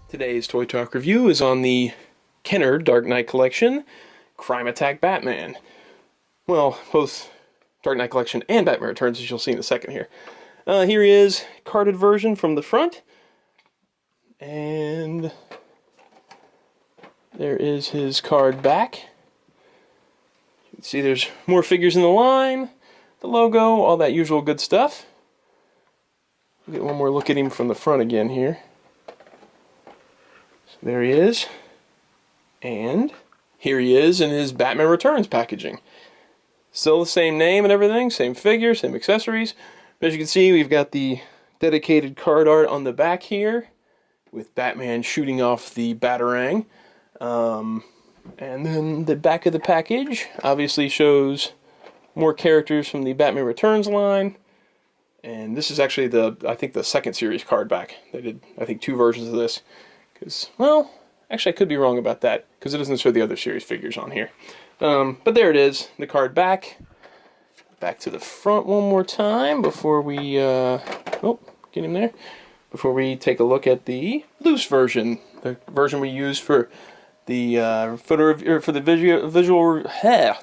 Today's Toy Talk review is on the Kenner Dark Knight Collection, Crime Attack Batman. Well, both Dark Knight Collection and Batman Returns, as you'll see in a second here. Here he is, carded version from the front. And there is his card back. You can see there's more figures in the line, the logo, all that usual good stuff. We'll get one more look at him from the front again here. So there he is. And here he is in his Batman Returns packaging. Still the same name and everything, same figure, same accessories. As you can see, we've got the dedicated card art on the back here, with Batman shooting off the Batarang. And then the back of the package obviously shows more characters from the Batman Returns line. And this is actually I think the second series card back. They did, I think, 2 versions of this. Because, well, actually I could be wrong about that, because it doesn't show the other series figures on here. But there it is, the card back. Back to the front one more time before we, oh, get him there. Before we take a look at the loose version, the version we use for the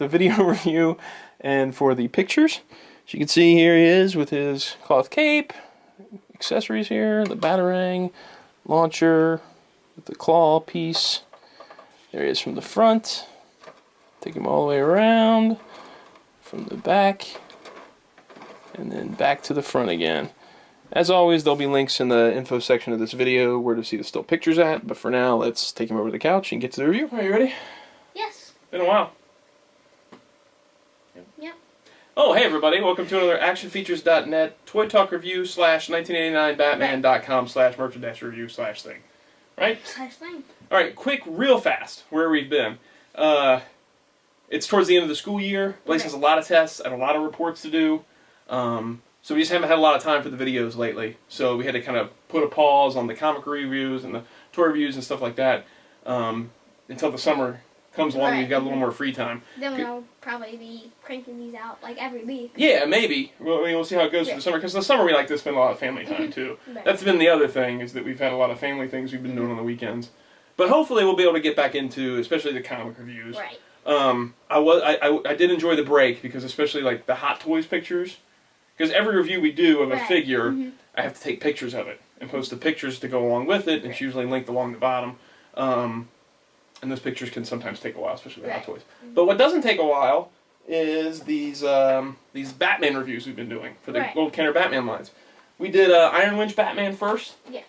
video review and for the pictures. As you can see, here he is with his cloth cape, accessories here, the Batarang, launcher, with the claw piece. There he is from the front. Take him all the way around, from the back, and then back to the front again. As always, there'll be links in the info section of this video where to see the still pictures at, but for now, let's take him over to the couch and get to the review. Are you ready? Yes. Been a while. Yep. Oh, hey everybody, welcome to another actionfeatures.net Toy Talk review / 1989batman.com / merchandise-review/thing. Right? /thing. Alright, quick, real fast, where we've been. It's towards the end of the school year. Blaze has a lot of tests and a lot of reports to do. So we just haven't had a lot of time for the videos lately. So we had to kind of put a pause on the comic reviews and the toy reviews and stuff like that until the summer comes along and we've got a little more free time. Then we'll probably be cranking these out like every week. Yeah, maybe. Well, we'll see how it goes for the summer, because in the summer we like to spend a lot of family time too. That's been the other thing, is that we've had a lot of family things we've been doing on the weekends. But hopefully we'll be able to get back into, especially the comic reviews. Right. I did enjoy the break, because especially like the Hot Toys pictures, because every review we do of a figure, I have to take pictures of it and post the pictures to go along with it, and it's usually linked along the bottom. And those pictures can sometimes take a while, especially with Hot Toys. But what doesn't take a while is these Batman reviews we've been doing for the old Kenner Batman lines. We did Iron Winch Batman first. Yes.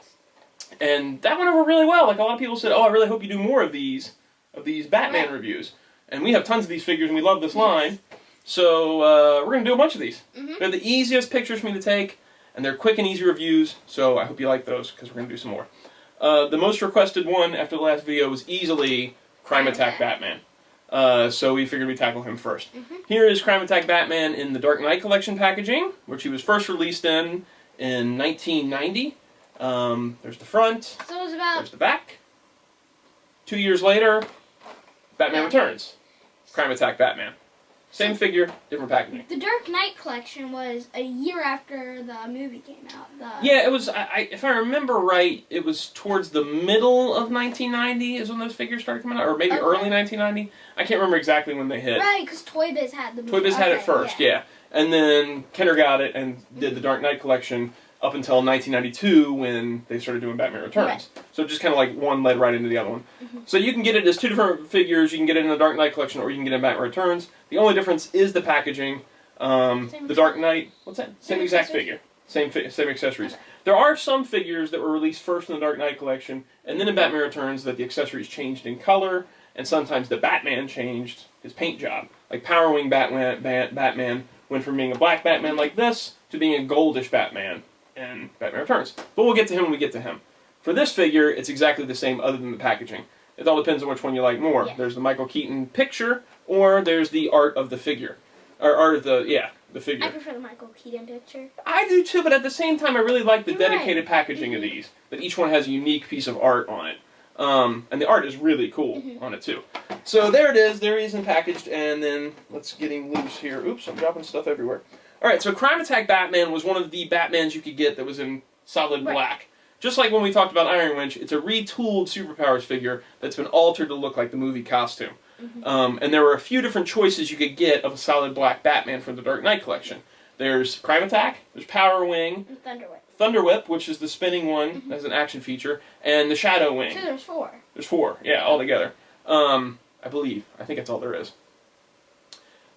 And that went over really well. Like, a lot of people said, oh, I really hope you do more of these Batman reviews. And we have tons of these figures, and we love this line. So we're going to do a bunch of these. They're the easiest pictures for me to take, and they're quick and easy reviews, so I hope you like those, because we're going to do some more. The most requested one after the last video was easily Crime Attack Batman. So we figured we'd tackle him first. Here is Crime Attack Batman in the Dark Knight Collection packaging, which he was first released in 1990. There's the front, there's the back. 2 years later, Batman Returns. Crime Attack Batman. Same figure, different packaging. The Dark Knight collection was a year after the movie came out. Yeah, it was, if I remember right, it was towards the middle of 1990 is when those figures started coming out, or maybe early 1990. I can't remember exactly when they hit. Right, because Toy Biz had the movie. Toy Biz had it first, yeah. And then Kenner got it and did the Dark Knight collection up until 1992 when they started doing Batman Returns. So just kind of like one led right into the other one. So you can get it as 2 different figures. You can get it in the Dark Knight collection, or you can get it in Batman Returns. The only difference is the packaging. The Dark Knight, what's that? Same exact figure. Same accessories. There are some figures that were released first in the Dark Knight collection, and then in Batman Returns that the accessories changed in color, and sometimes the Batman changed his paint job. Like Power Wing Batman went from being a black Batman like this to being a goldish Batman in Batman Returns. But we'll get to him when we get to him. For this figure, it's exactly the same other than the packaging. It all depends on which one you like more. Yeah. There's the Michael Keaton picture, or there's the art of the figure. Or art of the figure. I prefer the Michael Keaton picture. I do too, but at the same time, I really like the dedicated packaging of these. That each one has a unique piece of art on it. And the art is really cool on it too. So there it is. There he is packaged, and then let's get him loose here. Oops, I'm dropping stuff everywhere. Alright, so Crime Attack Batman was one of the Batmans you could get that was in solid black. just like when we talked about Iron Winch, it's a retooled Superpowers figure that's been altered to look like the movie costume. And there were a few different choices you could get of a solid black Batman from the Dark Knight collection. There's Crime Attack, there's Power Wing, And Thunderwhip. Thunderwhip, which is the spinning one as an action feature, and the Shadow Wing. So there's 4. There's 4, yeah, all together. I believe. I think that's all there is.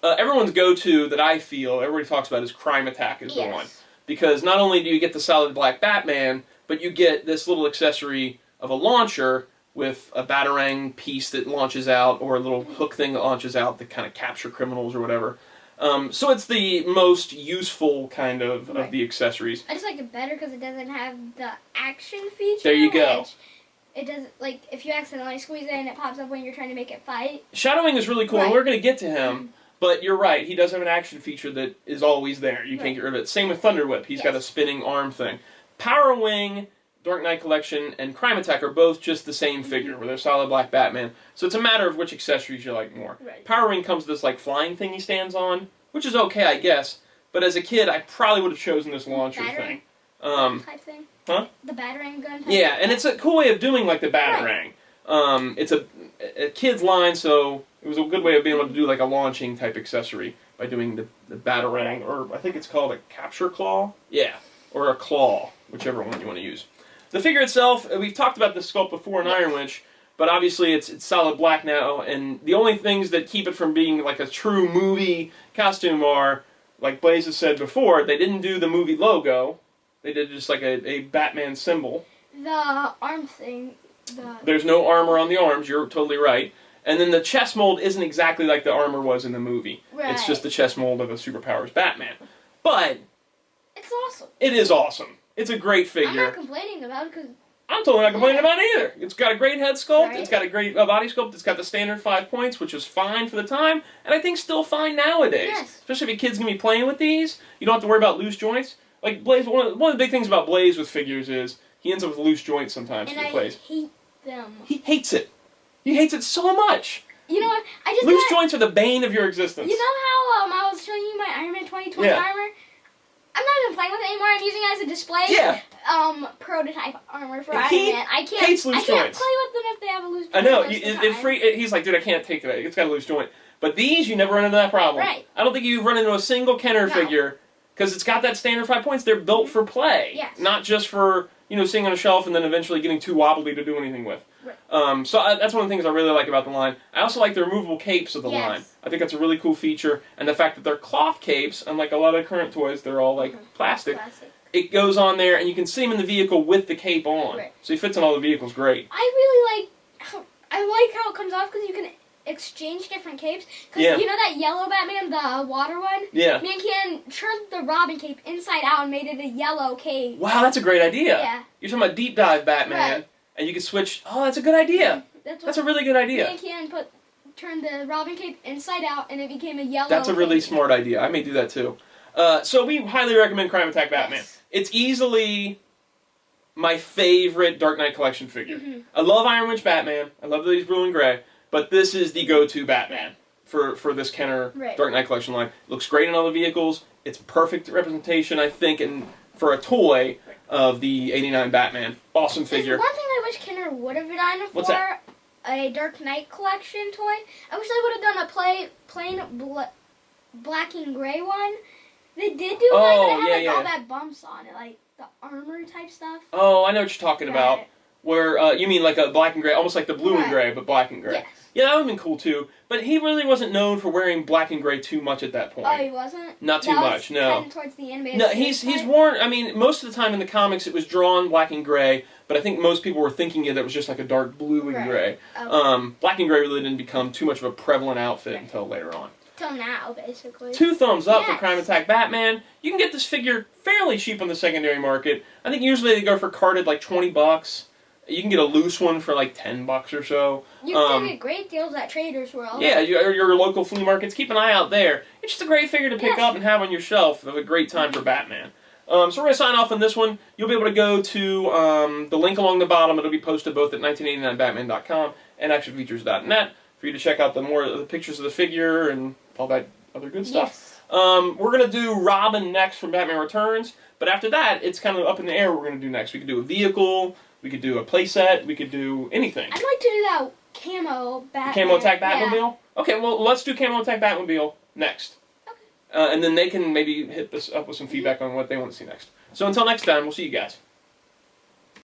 Everyone's go-to that I feel everybody talks about is Crime Attack is the one. Because not only do you get the solid black Batman, but you get this little accessory of a launcher with a Batarang piece that launches out, or a little hook thing that launches out that kind of capture criminals or whatever. So it's the most useful kind of the accessories. I just like it better because it doesn't have the action feature. There you go. It doesn't, like, if you accidentally squeeze it and it pops up when you're trying to make it fight. Shadowing is really cool, and we're going to get to him, but you're right, he does have an action feature that is always there. You can't get rid of it. Same with Thunderwhip, he's got a spinning arm thing. Power Wing, Dark Knight Collection, and Crime Attack are both just the same figure, where they're solid black Batman. So it's a matter of which accessories you like more. Power Wing comes with this, like, flying thing he stands on, which is okay, I guess, but as a kid, I probably would have chosen this launcher thing. Type thing? Huh? The Batarang gun type Yeah, and it's a cool way of doing, like, the Batarang. It's a kid's line, so it was a good way of being able to do, like, a launching type accessory by doing the Batarang, or I think it's called a capture claw? Yeah, or a claw, whichever one you want to use. The figure itself, we've talked about this sculpt before in Iron Winch, but obviously it's solid black now, and the only things that keep it from being like a true movie costume are, like Blaze has said before, they didn't do the movie logo, they did just like a Batman symbol. The arm thing. There's no armor on the arms, you're totally right. And then the chest mold isn't exactly like the armor was in the movie. It's just the chest mold of a Superpowers Batman. But it's awesome. It is awesome. It's a great figure. I'm not complaining about it because I'm totally not complaining about it either. It's got a great head sculpt. It's got a great body sculpt. It's got the standard 5 points, which was fine for the time, and I think still fine nowadays. Especially if your kid's gonna be playing with these, you don't have to worry about loose joints. Like Blaze, one of the big things about Blaze with figures is he ends up with loose joints sometimes when he plays. I hate them. He hates it. He hates it so much. You know what? Loose joints are the bane of your existence. You know how I was showing you my Iron Man 2020 armor? I'm not even playing with it anymore. I'm using it as a display. Prototype armor for Iron Man. I can't hates loose play joints. with them if they have a loose joint. I know. He's like, dude, I can't take it. It's got a loose joint. But these, you never run into that problem. Right. I don't think you've run into a single Kenner figure because it's got that standard 5 points. They're built for play, not just for sitting on a shelf and then eventually getting too wobbly to do anything with. Right. So that's one of the things I really like about the line. I also like the removable capes of the line. I think that's a really cool feature, and the fact that they're cloth capes, unlike a lot of current toys, they're all like plastic. It goes on there, and you can see him in the vehicle with the cape on. So he fits in all the vehicles great. I really like how it comes off because you can exchange different capes. Because you know that yellow Batman, the water one? Yeah. Man can turned the Robin cape inside out and made it a yellow cape. Wow, that's a great idea. Yeah. You're talking about Deep Dive Batman, and you can switch. Oh, that's a good idea. That's a really good idea. Man can turn the Robin cape inside out, and it became a yellow That's a really cape. smart idea. I may do that too. So we highly recommend Crime Attack Batman. It's easily my favorite Dark Knight Collection figure. I love Iron Winch Batman. I love that he's blue and gray. But this is the go-to Batman for this Kenner Dark Knight Collection line. Looks great in all the vehicles. It's perfect representation, I think, and for a toy of the '89 Batman. Awesome figure. There's one thing I wish Kenner would have done for a Dark Knight Collection toy. I wish they would have done a plain black and gray one. They did do one, but it had all that bumps on it, like the armor type stuff. Oh, I know what you're talking about. Where you mean like a black and gray, almost like the blue and gray, but black and gray. Yes. Yeah, that would have been cool too. But he really wasn't known for wearing black and gray too much at that point. Oh, he wasn't? Not too much, no. Kind of towards the end, no, he's worn. I mean, most of the time in the comics it was drawn black and gray, but I think most people were thinking that it was just like a dark blue and gray. Okay. Black and gray really didn't become too much of a prevalent outfit until later on. Till now, basically. 2 thumbs up for Crime Attack Batman. You can get this figure fairly cheap on the secondary market. I think usually they go for carded like $20. You can get a loose one for like $10 or so. You can get great deals at Trader's World. Yeah, your local flea markets. Keep an eye out there. It's just a great figure to pick up and have on your shelf. Have a great time for Batman. So we're going to sign off on this one. You'll be able to go to the link along the bottom. It'll be posted both at 1989batman.com and actionfeatures.net for you to check out the more of the pictures of the figure and all that other good stuff. We're going to do Robin next from Batman Returns. But after that, it's kind of up in the air what we're going to do next. We could do a vehicle. We could do a playset. We could do anything. I'd like to do that camo Batman. Camo Attack Batmobile? Yeah. Okay, well, let's do Camo Attack Batmobile next. Okay. And then they can maybe hit us up with some feedback on what they want to see next. So until next time, we'll see you guys.